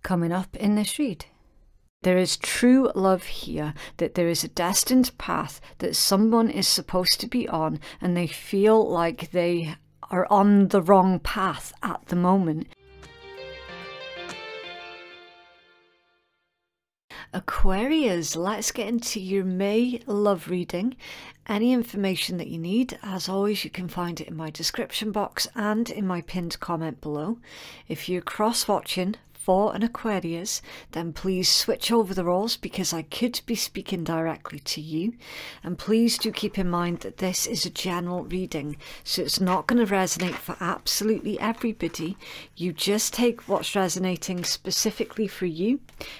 coming up in this read. There is true love here, that there is a destined path that someone is supposed to be on, and they feel like they are on the wrong path at the moment. Aquarius, let's get into your May love reading. Any information that you need, as always, you can find it in my description box and in my pinned comment below. If you're cross-watching for an Aquarius, then please switch over the roles because I could be speaking directly to you. And please do keep in mind that this is a general reading, so it's not going to resonate for absolutely everybody. You just take what's resonating specifically for you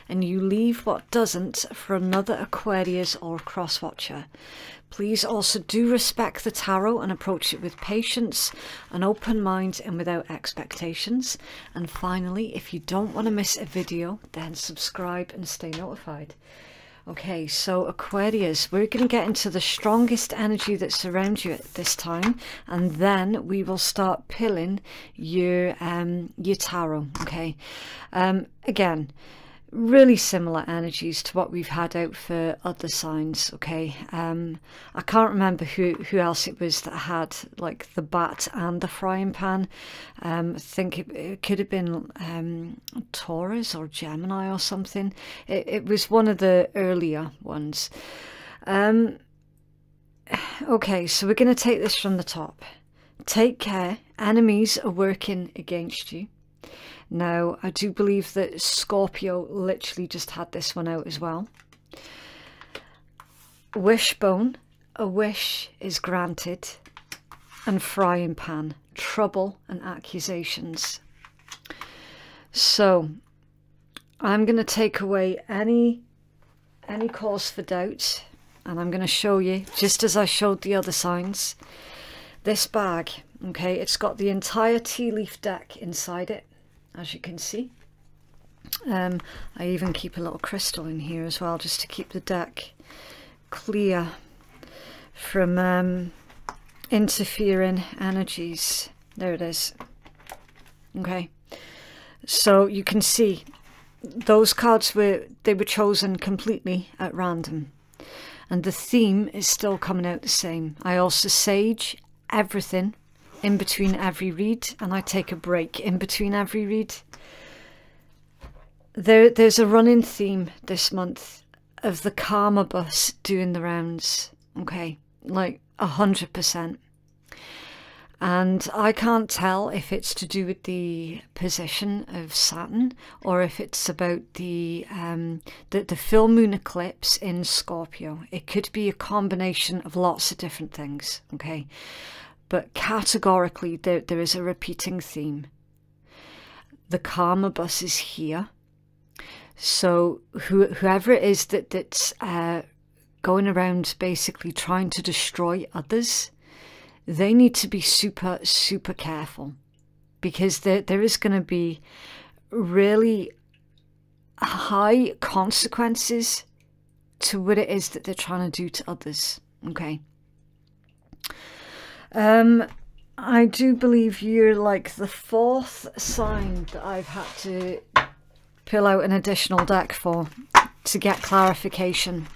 and you leave what doesn't for another Aquarius or cross-watcher. Please also do respect the tarot and approach it with patience, an open mind and without expectations. And finally, if you don't want to miss a video, then subscribe and stay notified. Okay, so Aquarius, we're going to get into the strongest energy that surrounds you at this time, and then we will start pulling your tarot. Okay, again, really similar energies to what we've had out for other signs. Okay, I can't remember who else it was that had like the bat and the frying pan. I think it could have been Taurus or Gemini or something. It was one of the earlier ones. Okay, so we're going to take this from the top. Take care, enemies are working against you. Now, I do believe that Scorpio literally just had this one out as well. Wishbone, a wish is granted. And frying pan, trouble and accusations. So, I'm going to take away any cause for doubt. And I'm going to show you, just as I showed the other signs, this bag. Okay, it's got the entire tea leaf deck inside it, as you can see. I even keep a little crystal in here as well, just to keep the deck clear from interfering energies. There it is. Okay, so you can see those cards were chosen completely at random, and the theme is still coming out the same. I also sage everything in between every read, and I take a break in between every read. There's a running theme this month of the karma bus doing the rounds. Okay, like 100%. And I can't tell if it's to do with the position of Saturn or if it's about the full moon eclipse in Scorpio. It could be a combination of lots of different things. Okay, but categorically there is a repeating theme. The karma bus is here. So whoever it is that's going around basically trying to destroy others, they need to be super, super careful, because there is going to be really high consequences to what it is that they're trying to do to others. Okay. I do believe you're like the fourth sign that I've had to pull out an additional deck for to get clarification.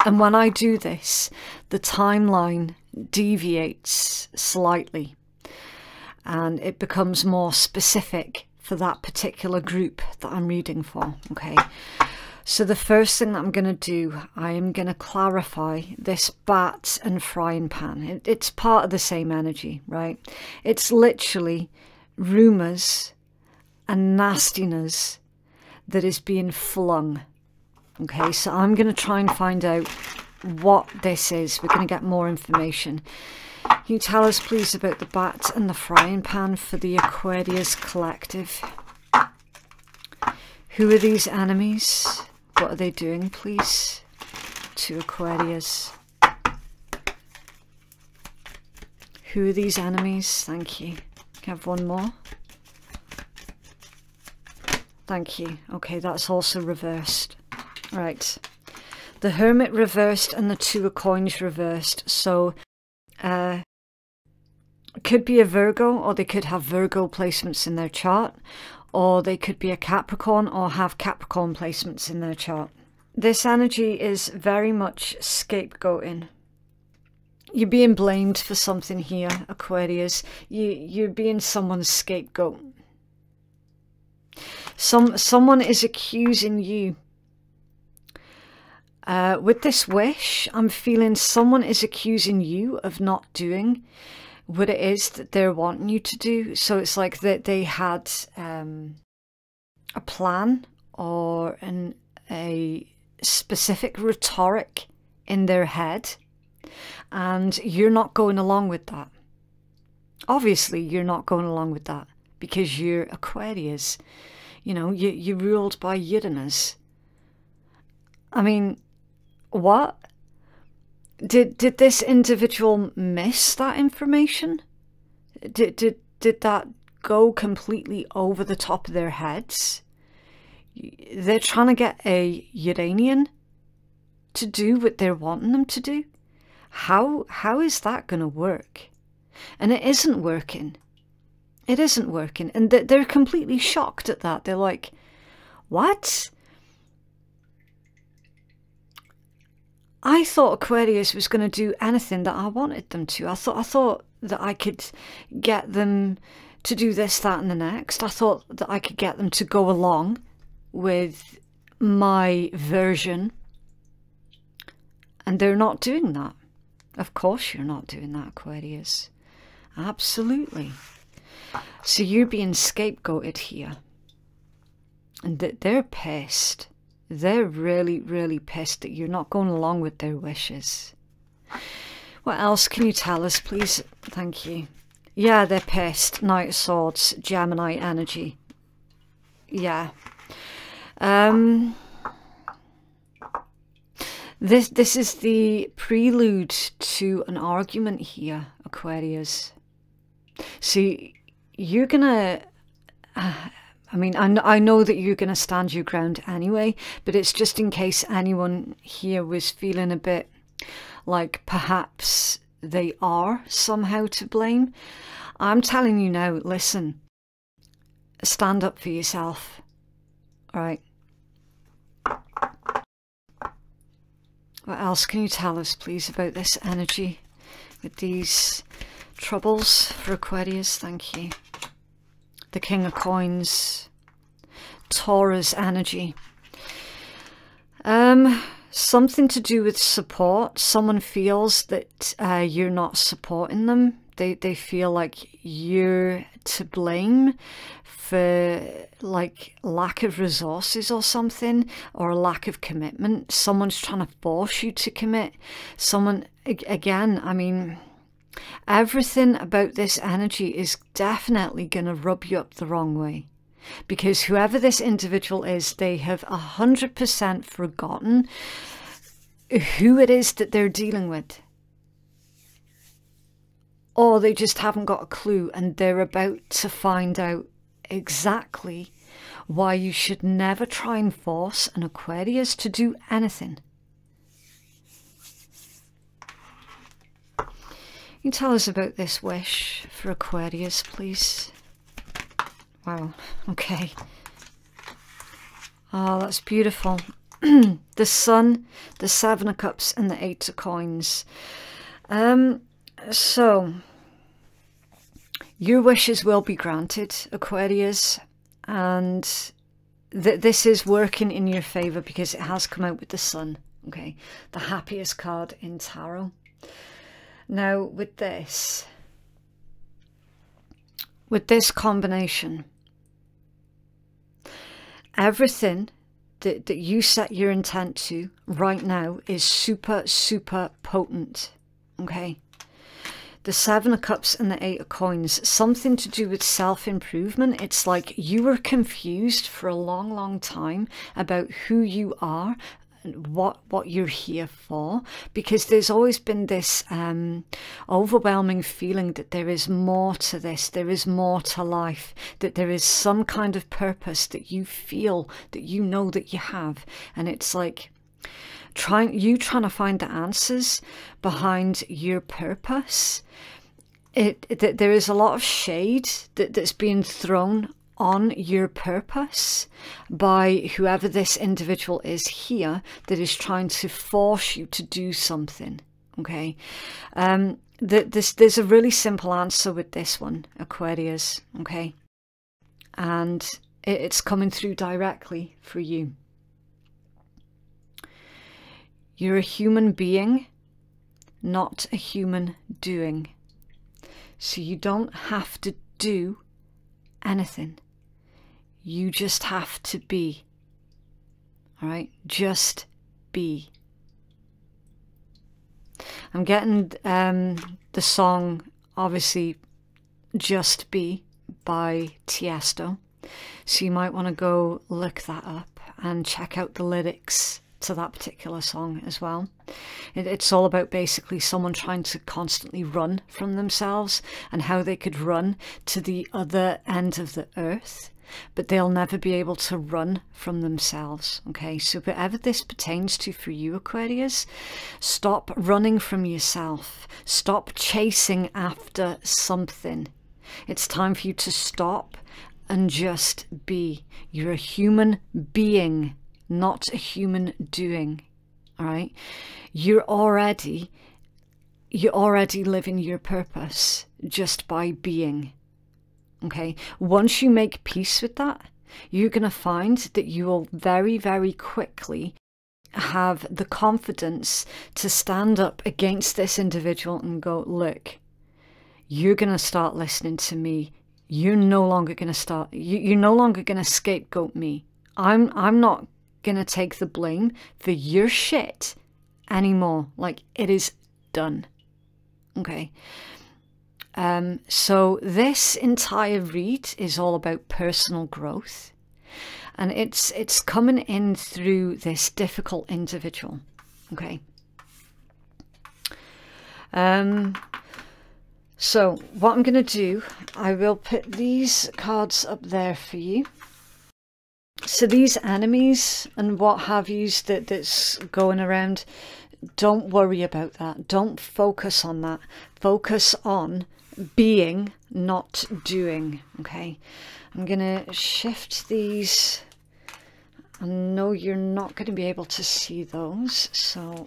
And when I do this, the timeline deviates slightly and it becomes more specific for that particular group that I'm reading for. Okay, so the first thing that I'm going to do, I am going to clarify this bat and frying pan. It's part of the same energy, right? It's literally rumours and nastiness that is being flung. Okay, so I'm going to try and find out what this is. We're going to get more information. Can you tell us please about the bat and the frying pan for the Aquarius collective? Who are these enemies? What are they doing, please, to Aquarius? Who are these enemies? Thank you. Can I have one more? Thank you. Okay, that's also reversed. Right. The Hermit reversed and the Two of Coins reversed. So, it could be a Virgo, or they could have Virgo placements in their chart. or they could be a Capricorn or have Capricorn placements in their chart. This energy is very much scapegoating. You're being blamed for something here, Aquarius. You're being someone's scapegoat. Someone is accusing you. With this wish, I'm feeling someone is accusing you of not doing what it is that they're wanting you to do. So it's like that they had a plan or a specific rhetoric in their head, and you're not going along with that. Obviously, you're not going along with that because you're Aquarius. You know, you're ruled by Uranus. I mean, what? Did this individual miss that information? Did that go completely over the top of their heads? They're trying to get a Uranian to do what they're wanting them to do. How is that going to work? And it isn't working. It isn't working. And they're completely shocked at that. They're like, what? I thought Aquarius was going to do anything that I wanted them to. I thought that I could get them to do this, that and the next. I thought that I could get them to go along with my version. And they're not doing that. Of course you're not doing that, Aquarius. Absolutely. So you're being scapegoated here. And they're pissed. They're really, really pissed that you're not going along with their wishes. What else can you tell us, please? Thank you. Yeah, they're pissed. Knight of Swords, Gemini energy. Yeah. This is the prelude to an argument here, Aquarius. See, you're gonna... I mean, I know that you're going to stand your ground anyway, but it's just in case anyone here was feeling a bit like perhaps they are somehow to blame. I'm telling you now, listen, stand up for yourself, all right? What else can you tell us, please, about this energy with these troubles for Aquarius? Thank you. The King of Coins, Taurus energy. Something to do with support. Someone feels that you're not supporting them. They feel like you're to blame for like lack of resources or something, or a lack of commitment. Someone's trying to force you to commit. Someone, again, I mean... everything about this energy is definitely going to rub you up the wrong way. Because whoever this individual is, they have 100% forgotten who it is that they're dealing with. Or they just haven't got a clue, and they're about to find out exactly why you should never try and force an Aquarius to do anything. Can you tell us about this wish for Aquarius, please? Wow, okay. Oh, that's beautiful. The Sun, the Seven of Cups, and the Eight of Coins. So, your wishes will be granted, Aquarius, and this is working in your favour because it has come out with the Sun, okay? The happiest card in tarot. Now, with this combination, everything that you set your intent to right now is super, super potent, okay? The Seven of Cups and the Eight of Coins, something to do with self-improvement. It's like you were confused for a long, long time about who you are, what you're here for, because there's always been this overwhelming feeling that there is more to this, there is more to life, that there is some kind of purpose that you feel, that you know that you have. And it's like trying to find the answers behind your purpose. There is a lot of shade that's being thrown on your purpose by whoever this individual is here that is trying to force you to do something, okay? There's a really simple answer with this one, Aquarius, okay? And it's coming through directly for you. You're a human being, not a human doing. So you don't have to do anything. You just have to be. All right? Just be. I'm getting the song, obviously, Just Be by Tiesto. So you might want to go look that up and check out the lyrics to that particular song as well. It's all about basically someone trying to constantly run from themselves and how they could run to the other end of the earth, but they'll never be able to run from themselves. Okay, so whatever this pertains to for you, Aquarius, stop running from yourself. Stop chasing after something. It's time for you to stop and just be. You're a human being, not a human doing. All right, you're already living your purpose just by being. Okay, once you make peace with that, you're going to find that you will very, very quickly have the confidence to stand up against this individual and go, look, you're going to start listening to me. You're no longer going to you're no longer going to scapegoat me. I'm not going to take the blame for your shit anymore. Like, it is done. Okay. So this entire read is all about personal growth, and it's coming in through this difficult individual. Okay. So what I'm going to do, I will put these cards up there for you. So these enemies and what have yous that's going around, don't worry about that. Don't focus on that. Focus on being, not doing. Okay, I'm going to shift these. I know you're not going to be able to see those, so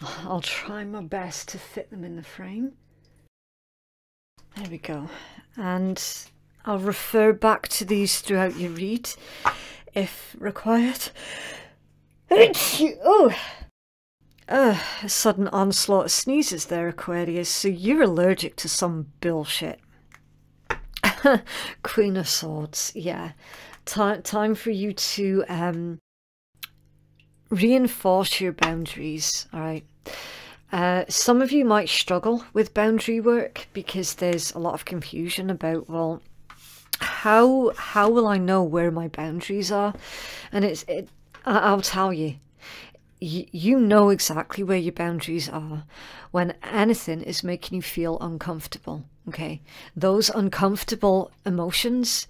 I'll try my best to fit them in the frame. There we go. And I'll refer back to these throughout your read if required. Oh, a sudden onslaught of sneezes there, Aquarius. So you're allergic to some bullshit. Queen of Swords, yeah. Time for you to reinforce your boundaries, all right? Some of you might struggle with boundary work because there's a lot of confusion about, well, how will I know where my boundaries are? And I'll tell you, you know exactly where your boundaries are when anything is making you feel uncomfortable. Okay, those uncomfortable emotions,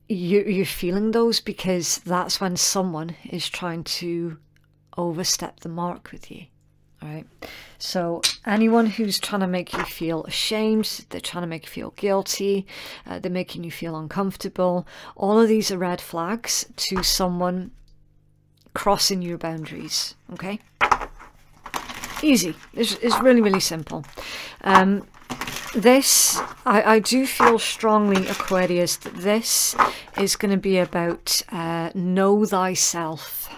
you're feeling those because that's when someone is trying to overstep the mark with you. All right, so anyone who's trying to make you feel ashamed, they're trying to make you feel guilty, they're making you feel uncomfortable, all of these are red flags to someone crossing your boundaries. Okay, easy. It's really, really simple. This, I do feel strongly, Aquarius, that this is going to be about know thyself.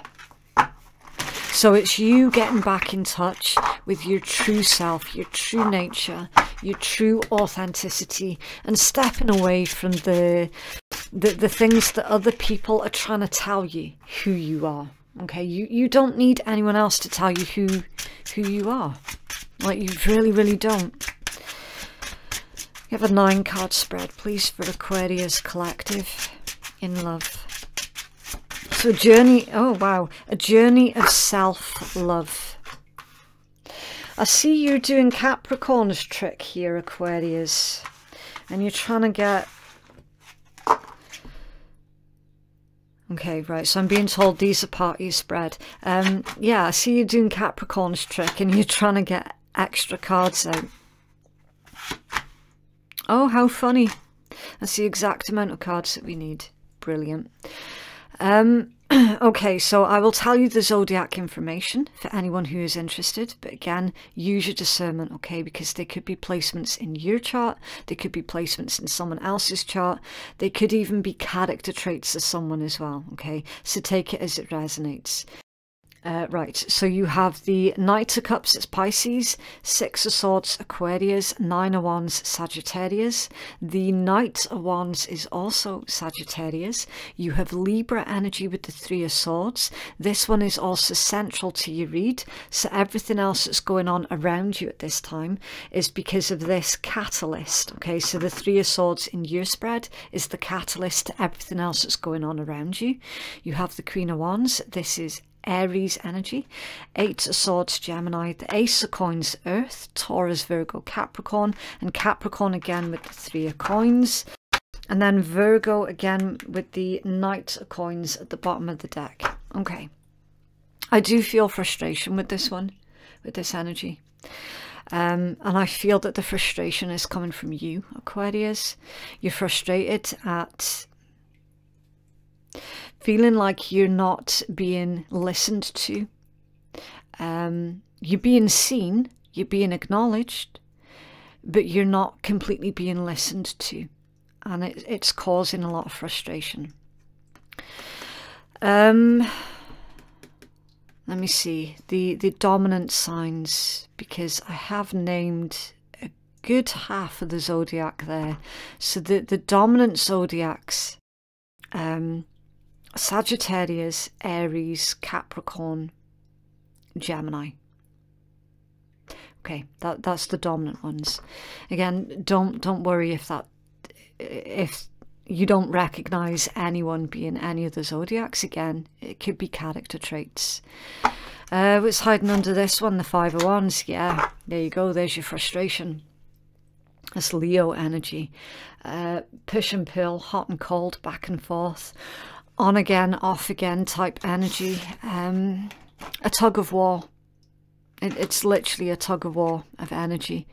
So it's you getting back in touch with your true self, your true nature, your true authenticity, and stepping away from the things that other people are trying to tell you who you are. Okay, you don't need anyone else to tell you who you are. Like, you really, really don't. You have a 9-card spread, please, for Aquarius Collective in love. So a journey, oh wow, a journey of self-love. I see you're doing Capricorn's trick here, Aquarius, and you're trying to get... Okay, right, so I'm being told these are part of your spread. Yeah, I see you doing Capricorn's trick and you're trying to get extra cards out. Oh, how funny. That's the exact amount of cards that we need. Brilliant. Okay, so I will tell you the zodiac information for anyone who is interested, but again, use your discernment, okay, because they could be placements in your chart, they could be placements in someone else's chart, they could even be character traits of someone as well, okay, so take it as it resonates. Right, so you have the Knight of Cups, it's Pisces, Six of Swords, Aquarius, Nine of Wands, Sagittarius. The Knight of Wands is also Sagittarius. You have Libra energy with the Three of Swords. This one is also central to your read, so everything else that's going on around you at this time is because of this catalyst, okay? So the Three of Swords in your spread is the catalyst to everything else that's going on around you. You have the Queen of Wands, this is Aries energy, Eight of Swords, Gemini, the Ace of Coins, Earth, Taurus, Virgo, Capricorn, and Capricorn again with the Three of Coins, and then Virgo again with the Knight of Coins at the bottom of the deck. Okay, I do feel frustration with this one, with this energy, and I feel that the frustration is coming from you, Aquarius. You're frustrated at feeling like you're not being listened to. You're being seen, you're being acknowledged, but you're not completely being listened to. And it's causing a lot of frustration. Let me see, the dominant signs, because I have named a good half of the zodiac there. So the dominant zodiacs, Sagittarius, Aries, Capricorn, Gemini. Okay, that's the dominant ones. Again, don't worry if you don't recognize anyone being any of the zodiacs. Again, it could be character traits. What's hiding under this one? The Five of Wands. Yeah, there you go. There's your frustration. That's Leo energy. Push and pull, hot and cold, back and forth. On again, off again type energy. A tug of war. It's literally a tug of war of energy.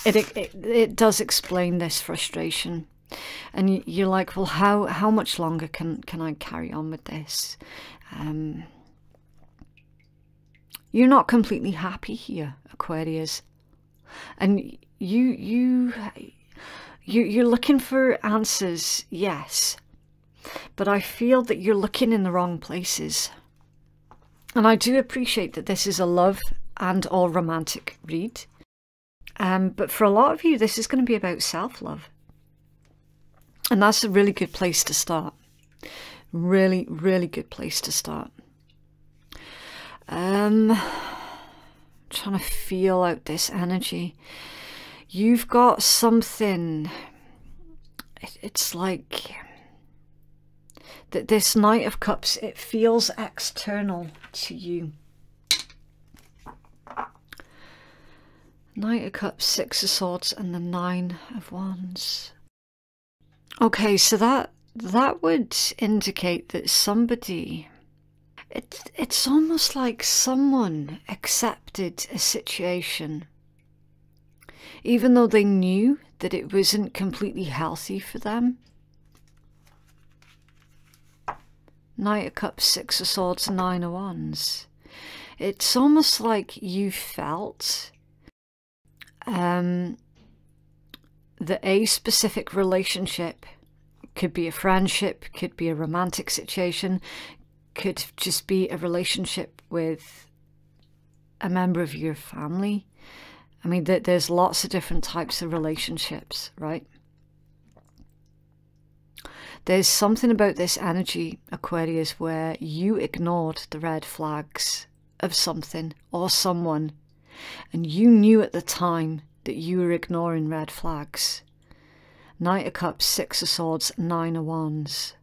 It does explain this frustration. And you're like, well, how much longer can I carry on with this? You're not completely happy here, Aquarius. And you're looking for answers, yes. But I feel that you're looking in the wrong places. And I do appreciate that this is a love and or romantic read. But for a lot of you, this is going to be about self-love. And that's a really good place to start. Really, really good place to start. Trying to feel out this energy. You've got something. It's like that this Knight of Cups, it feels external to you. Knight of Cups, Six of Swords, and the Nine of Wands. Okay, so that would indicate that somebody, it's almost like someone accepted a situation, even though they knew that it wasn't completely healthy for them. Knight of Cups, Six of Swords, Nine of Wands. It's almost like you felt that a specific relationship, could be a friendship, could be a romantic situation, could just be a relationship with a member of your family. I mean, there's lots of different types of relationships, right? There's something about this energy, Aquarius, where you ignored the red flags of something or someone, and you knew at the time that you were ignoring red flags. Knight of Cups, Six of Swords, Nine of Wands.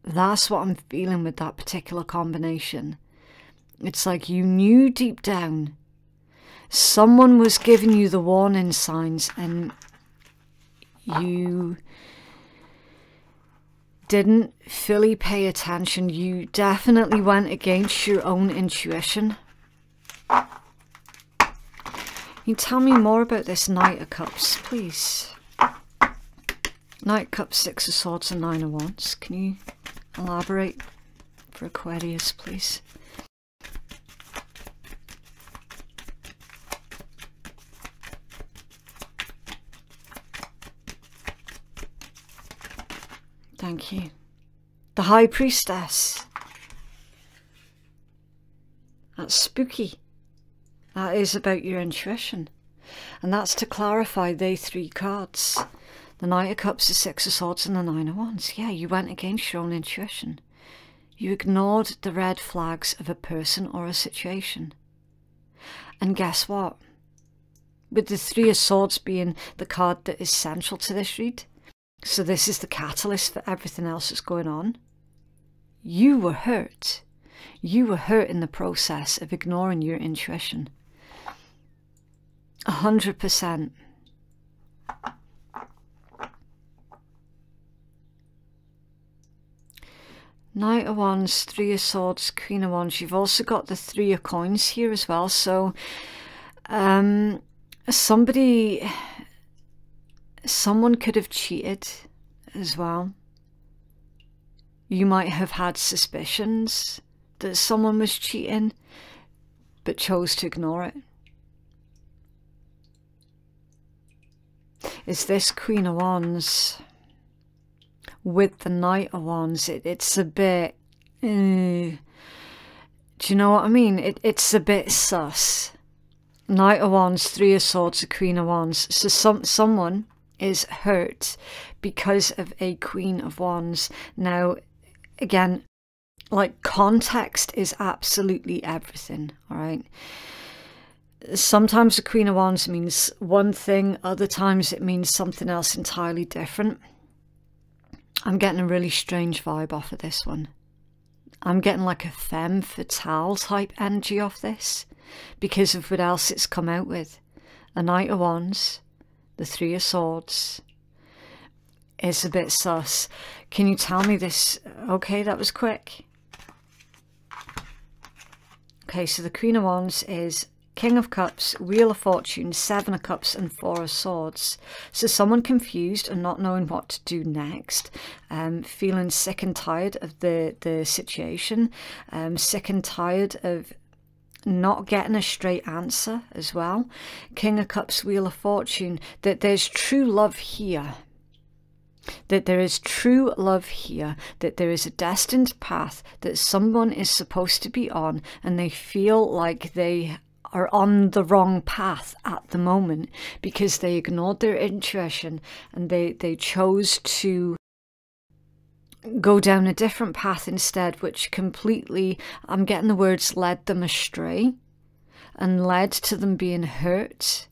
That's what I'm feeling with that particular combination. It's like you knew deep down someone was giving you the warning signs, and you didn't fully pay attention. You definitely went against your own intuition. you tell me more about this Knight of Cups, please? Knight of Cups, Six of Swords and Nine of Wands. Can you elaborate for Aquarius, please? Thank you. The High Priestess. That's spooky. That is about your intuition. And that's to clarify they three cards. The Knight of Cups, the Six of Swords and the Nine of Wands. Yeah, you went against your own intuition. You ignored the red flags of a person or a situation. And guess what? With the Three of Swords being the card that is central to this read, so this is the catalyst for everything else that's going on, you were hurt. You were hurt in the process of ignoring your intuition. 100%. Knight of Wands, Three of Swords, Queen of Wands. You've also got the Three of Coins here as well. So someone could have cheated as well. You might have had suspicions that someone was cheating, but chose to ignore it. Is this Queen of Wands with the Knight of Wands? It's a bit... do you know what I mean? It's a bit sus. Knight of Wands, Three of Swords, a Queen of Wands. So someone is hurt because of a Queen of Wands. Now, again, like, context is absolutely everything, all right? Sometimes the Queen of Wands means one thing, other times it means something else entirely different. I'm getting a really strange vibe off of this one. I'm getting like a femme fatale type energy off this because of what else it's come out with. A Knight of Wands, the Three of Swords. It's a bit sus. Can you tell me this? Okay, that was quick. Okay, so the Queen of Wands is King of Cups, Wheel of Fortune, Seven of Cups and Four of Swords. So someone confused and not knowing what to do next, feeling sick and tired of the situation, sick and tired of not getting a straight answer as well. King of Cups, Wheel of Fortune, that there's true love here. That there is true love here, that there is a destined path that someone is supposed to be on, and they feel like they are on the wrong path at the moment because they ignored their intuition and they chose to go down a different path instead, which completely, I'm getting the words, led them astray and led to them being hurt.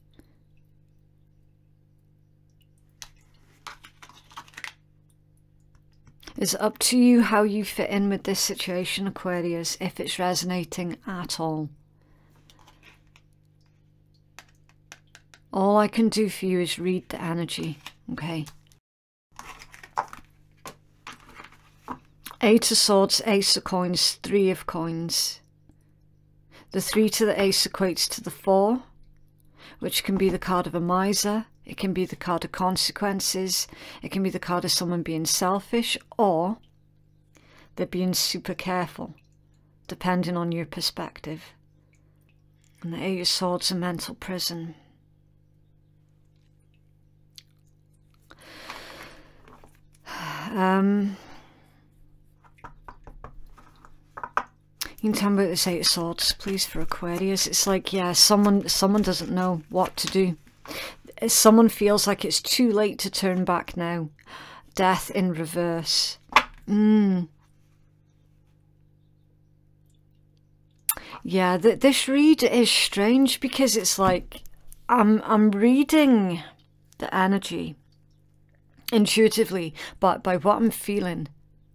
It's up to you how you fit in with this situation, Aquarius, if it's resonating at all. All I can do for you is read the energy, okay? Eight of Swords, Ace of Coins, Three of Coins. The 3 to the Ace equates to the 4, which can be the card of a miser. It can be the card of consequences. It can be the card of someone being selfish, or they're being super careful, depending on your perspective. And the 8 of Swords, a mental prison. You can tell me about this 8 of Swords, please, for Aquarius. It's like, yeah, someone doesn't know what to do. Someone feels like it's too late to turn back now. Death in reverse. Yeah, this read is strange because it's like I'm reading the energy intuitively, but by what I'm feeling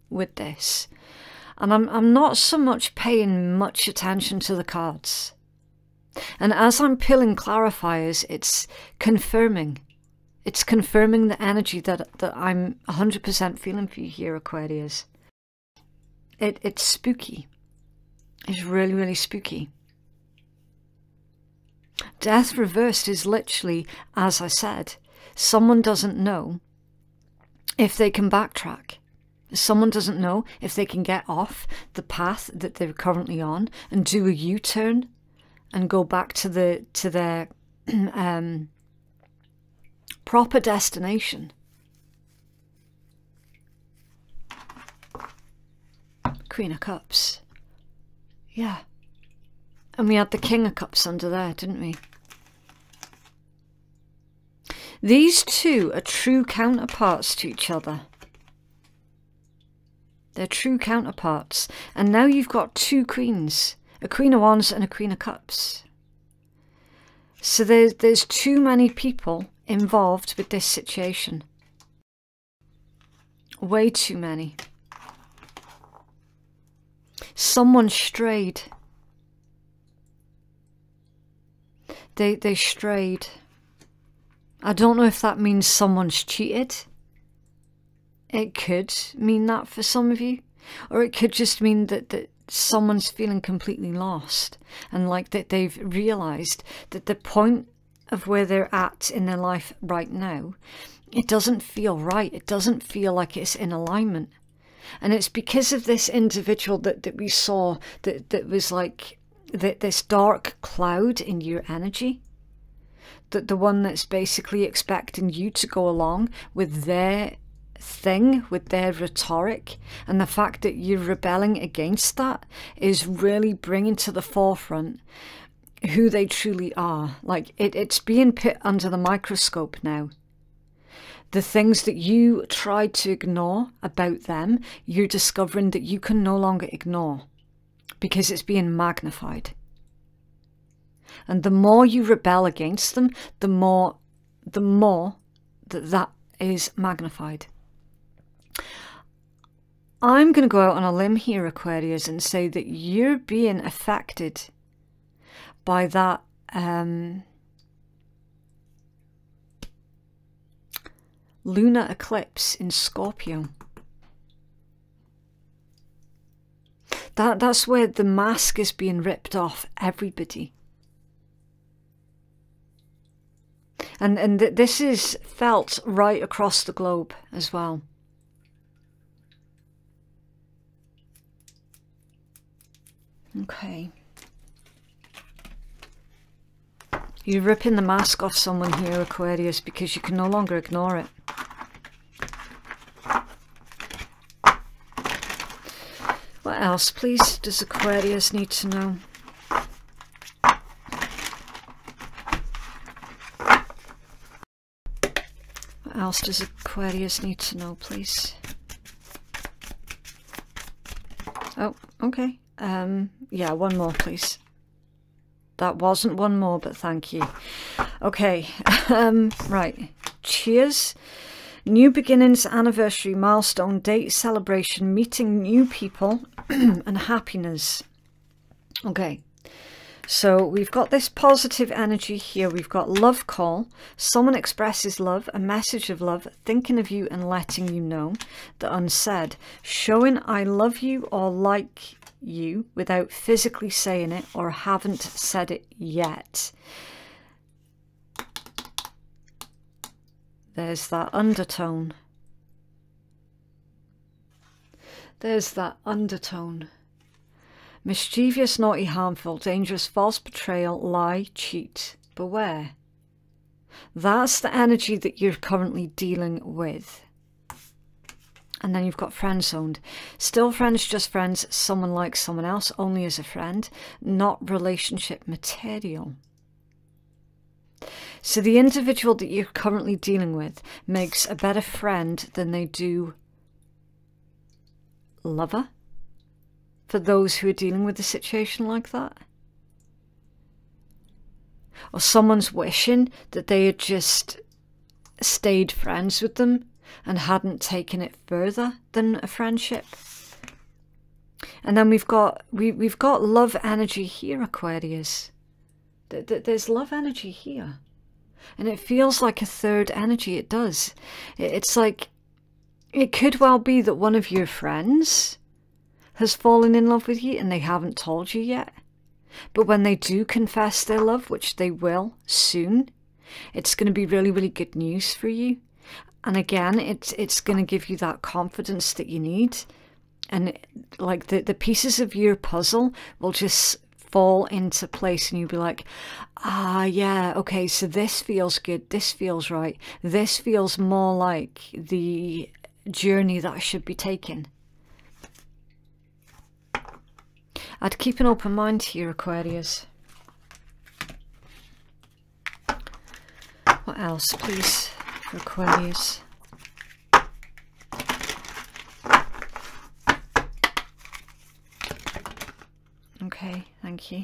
with this, and I'm not so much paying much attention to the cards. And as I'm pulling clarifiers, it's confirming. It's confirming the energy that I'm 100% feeling for you here, Aquarius. It's spooky. It's really, really spooky. Death reversed is literally, as I said, someone doesn't know if they can backtrack. Someone doesn't know if they can get off the path that they're currently on and do a U-turn and go back to their proper destination. Queen of Cups. Yeah. And we had the King of Cups under there, didn't we? These two are true counterparts to each other. They're true counterparts. And now you've got two queens. A Queen of Wands and a Queen of Cups. So there's too many people involved with this situation. Way too many. Someone strayed. They strayed. I don't know if that means someone's cheated. It could mean that for some of you. Or it could just mean that someone's feeling completely lost. And like that they've realised that the point of where they're at in their life right now, it doesn't feel right. It doesn't feel like it's in alignment. And it's because of this individual that we saw that was like this dark cloud in your energy. That the one that's basically expecting you to go along with their thing, with their rhetoric, and the fact that you're rebelling against that is really bringing to the forefront who they truly are. Like it's being put under the microscope now. The things that you tried to ignore about them, you're discovering that you can no longer ignore because it's being magnified. And the more you rebel against them, the more that is magnified. I'm going to go out on a limb here, Aquarius, and say that you're being affected by that lunar eclipse in Scorpio. That's where the mask is being ripped off everybody. And this is felt right across the globe as well. Okay. You're ripping the mask off someone here, Aquarius, because you can no longer ignore it. What else, please, does Aquarius need to know? What else does Aquarius need to know, please? Oh, okay. Yeah, one more, please. That wasn't one more, but thank you. Okay, right. Cheers. New beginnings, anniversary, milestone, date, celebration, meeting new people, and happiness. Okay, so we've got this positive energy here. We've got love call. Someone expresses love, a message of love, thinking of you and letting you know. The unsaid, showing I love you or like you without physically saying it or haven't said it yet. There's that undertone. There's that undertone. Mischievous, naughty, harmful, dangerous, false betrayal, lie, cheat. Beware. That's the energy that you're currently dealing with. And then you've got friend-zoned. Still friends, just friends. Someone likes someone else only as a friend, not relationship material. So the individual that you're currently dealing with makes a better friend than they do lover for those who are dealing with a situation like that. Or someone's wishing that they had just stayed friends with them and hadn't taken it further than a friendship. And then we've got love energy here, Aquarius. There's love energy here. And it feels like a third energy. It does. It's like, it could well be that one of your friends has fallen in love with you and they haven't told you yet. But when they do confess their love, which they will soon, it's going to be really, really good news for you. And again, it's going to give you that confidence that you need. And like the pieces of your puzzle will just fall into place, and you'll be like, ah, yeah, okay, so this feels good, this feels right, this feels more like the journey that I should be taking. I'd keep an open mind here, Aquarius. What else, please, for Aquarius? Okay, thank you.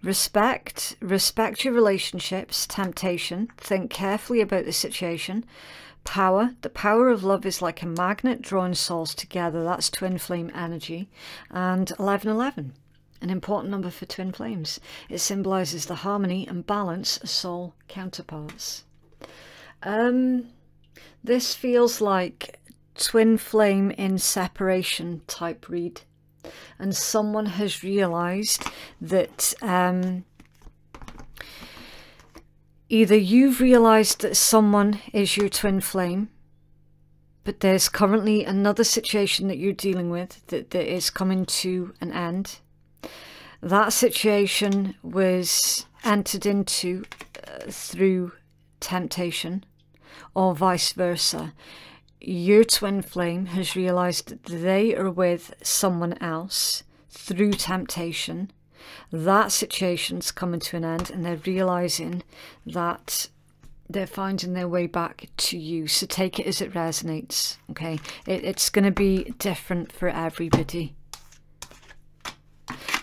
Respect your relationships. Temptation. Think carefully about the situation. Power. The power of love is like a magnet drawing souls together. That's twin flame energy. And 1111, an important number for twin flames. It symbolizes the harmony and balance of soul counterparts. This feels like twin flame in separation type read. And someone has realized that either you've realized that someone is your twin flame, but there's currently another situation that you're dealing with that is coming to an end. That situation was entered into through temptation, or vice versa. Your twin flame has realized that they are with someone else through temptation. That situation's coming to an end, and they're realizing that they're finding their way back to you. So take it as it resonates, okay? It's going to be different for everybody.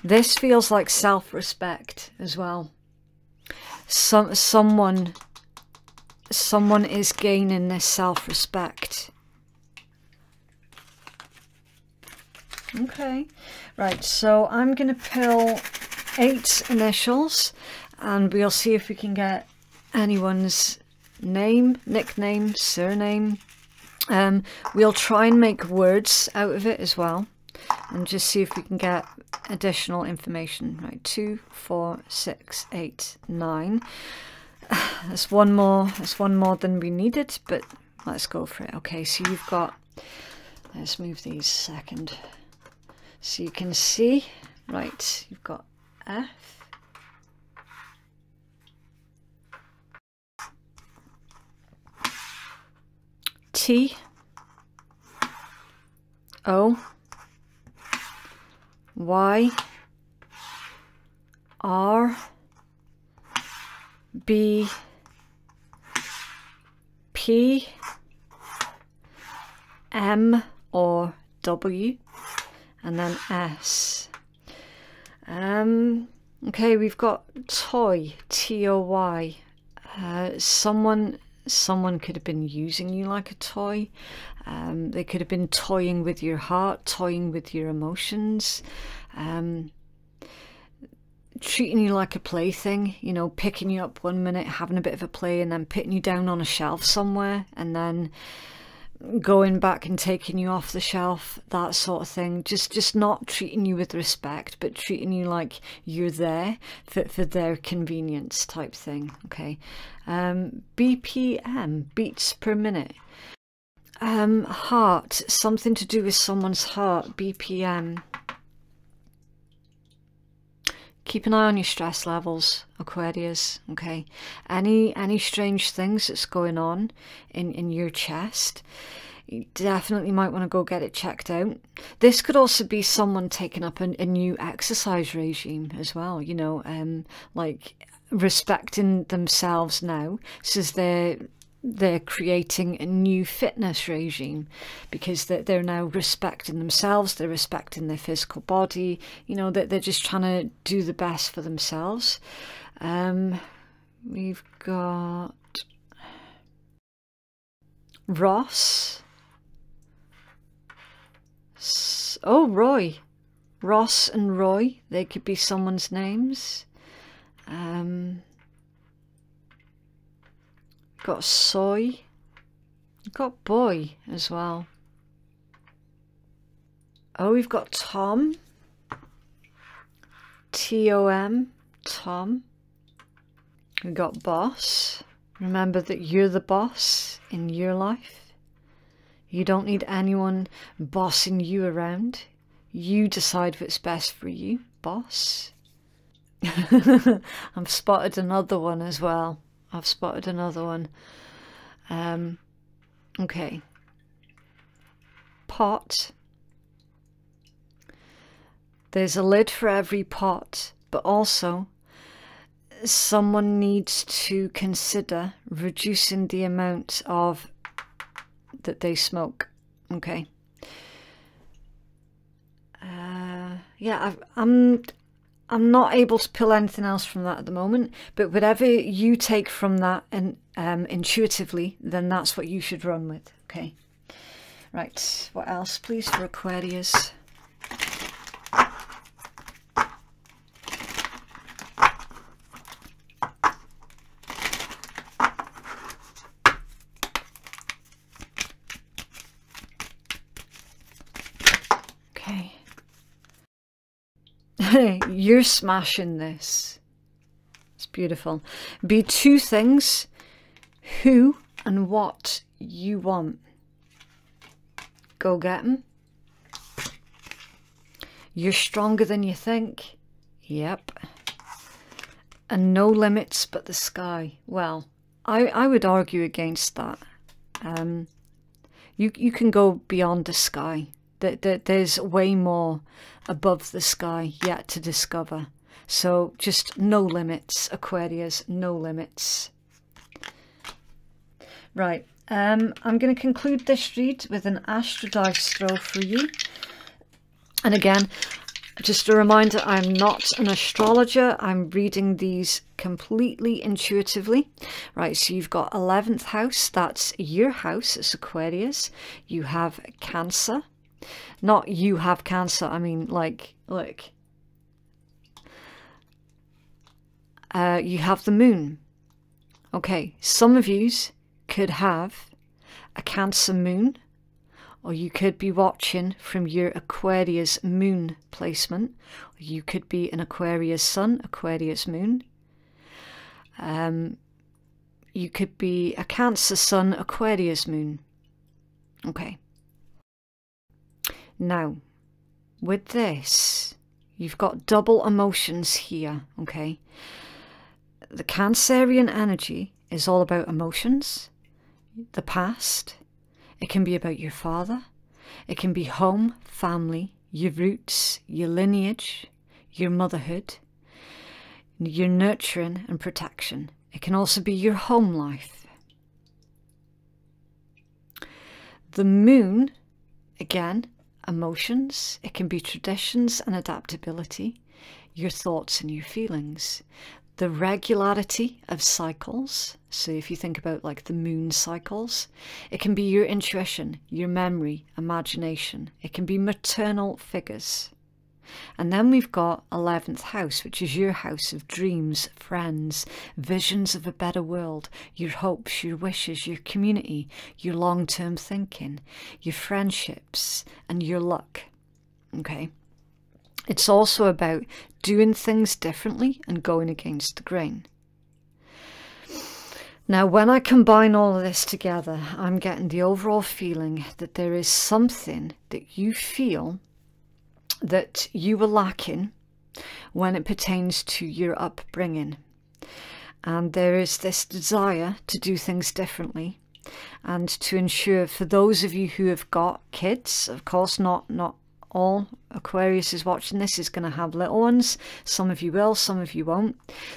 This feels like self-respect as well. Someone is gaining this self-respect. Okay, right, so I'm going to pull 8 initials, and we'll see if we can get anyone's name, nickname, surname. We'll try and make words out of it as well, and just see if we can get additional information. Right, 2, 4, 6, 8, 9. That's one more than we needed, but let's go for it. Okay, so you've got, let's move these a second so you can see. Right, you've got F, T, O, Y, R, B, P, M or W, and then S. Okay, we've got toy, T-O-Y. Someone could have been using you like a toy. They could have been toying with your heart, toying with your emotions. Treating you like a plaything, you know, picking you up one minute, having a bit of a play, and then putting you down on a shelf somewhere, and then going back and taking you off the shelf, that sort of thing. Just not treating you with respect, but treating you like you're there for their convenience type thing. Okay. BPM, beats per minute. Heart, something to do with someone's heart. BPM. Keep an eye on your stress levels, Aquarius, okay? Any strange things that's going on in your chest, you definitely might want to go get it checked out. This could also be someone taking up a new exercise regime as well, you know, like respecting themselves now, so they're creating a new fitness regime because they're now respecting themselves, they're respecting their physical body, you know, they're just trying to do the best for themselves. We've got Ross. Oh, Roy. Ross and Roy, they could be someone's names. Got soy, We've got boy as well. Oh, we've got Tom. T-O-M, Tom. We've got boss. Remember that you're the boss in your life. You don't need anyone bossing you around. You decide what's best for you, boss. I've spotted another one as well. I've spotted another one. Okay. Pot. There's a lid for every pot, but also someone needs to consider reducing the amount of that they smoke. Okay. Yeah, I'm not able to pull anything else from that at the moment, but whatever you take from that and intuitively, then that's what you should run with. Okay. Right. What else, please, for Aquarius? You're smashing this. It's beautiful. Be two things, who and what you want. Go get them. You're stronger than you think. Yep. And no limits but the sky. Well, I would argue against that. You can go beyond the sky. There's way more above the sky yet to discover. So just no limits, Aquarius, no limits. Right, I'm going to conclude this read with an astro dice throw for you. And again, just a reminder, I'm not an astrologer. I'm reading these completely intuitively. Right, so you've got 11th house, that's your house, it's Aquarius. You have Cancer. Not you have Cancer, I mean, like, look. You have the moon. Okay, some of yous could have a Cancer moon, or you could be watching from your Aquarius moon placement, or you could be an Aquarius sun, Aquarius moon. You could be a Cancer sun, Aquarius moon. Okay. Now, with this, you've got double emotions here, okay? The Cancerian energy is all about emotions, the past. It can be about your father. It can be home, family, your roots, your lineage, your motherhood, your nurturing and protection. It can also be your home life. The moon, again, emotions. It can be traditions and adaptability, your thoughts and your feelings. The regularity of cycles. So if you think about like the moon cycles, it can be your intuition, your memory, imagination. It can be maternal figures. And then we've got 11th house, which is your house of dreams, friends, visions of a better world, your hopes, your wishes, your community, your long-term thinking, your friendships, and your luck. Okay. It's also about doing things differently and going against the grain. Now, when I combine all of this together, I'm getting the overall feeling that there is something that you feel that you were lacking when it pertains to your upbringing. And there is this desire to do things differently and to ensure, for those of you who have got kids, of course not all Aquarius is watching this is going to have little ones. Some of you will, some of you won't.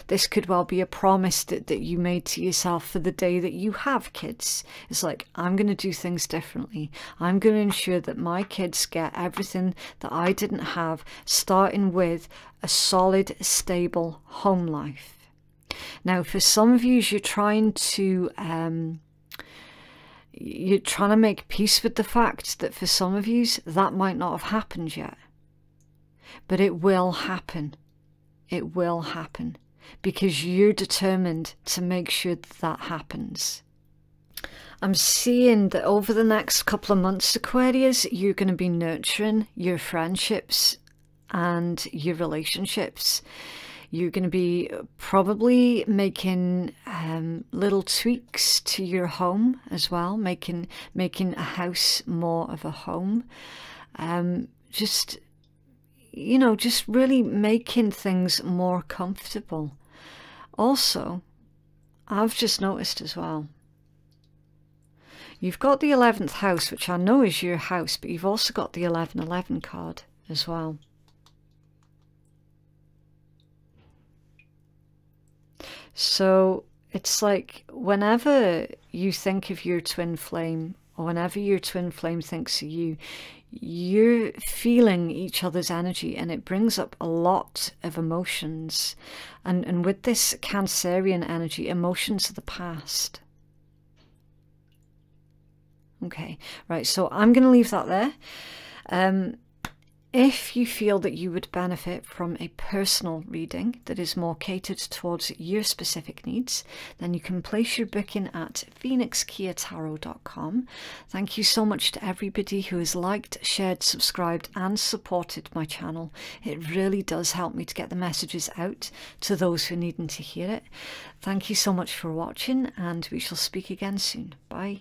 This could well be a promise that you made to yourself for the day that you have kids. It's like, I'm going to do things differently. I'm going to ensure that my kids get everything that I didn't have, starting with a solid, stable home life. Now, for some of you, you're trying to make peace with the fact that for some of you, that might not have happened yet. But it will happen. It will happen. Because you're determined to make sure that that happens. I'm seeing that over the next couple of months, Aquarius, you're going to be nurturing your friendships and your relationships. You're going to be probably making little tweaks to your home as well, making a house more of a home. Just, you know, just really making things more comfortable. Also, I've just noticed as well, you've got the 11th house, which I know is your house, but you've also got the 1111 card as well. So it's like whenever you think of your twin flame, or whenever your twin flame thinks of you, you're feeling each other's energy, and it brings up a lot of emotions. And with this Cancerian energy, emotions of the past. Okay, right, so I'm going to leave that there. If you feel that you would benefit from a personal reading that is more catered towards your specific needs, then you can place your booking at phoenixkeiatarot.com. Thank you so much to everybody who has liked, shared, subscribed and supported my channel. It really does help me to get the messages out to those who are needing to hear it. Thank you so much for watching, and we shall speak again soon. Bye.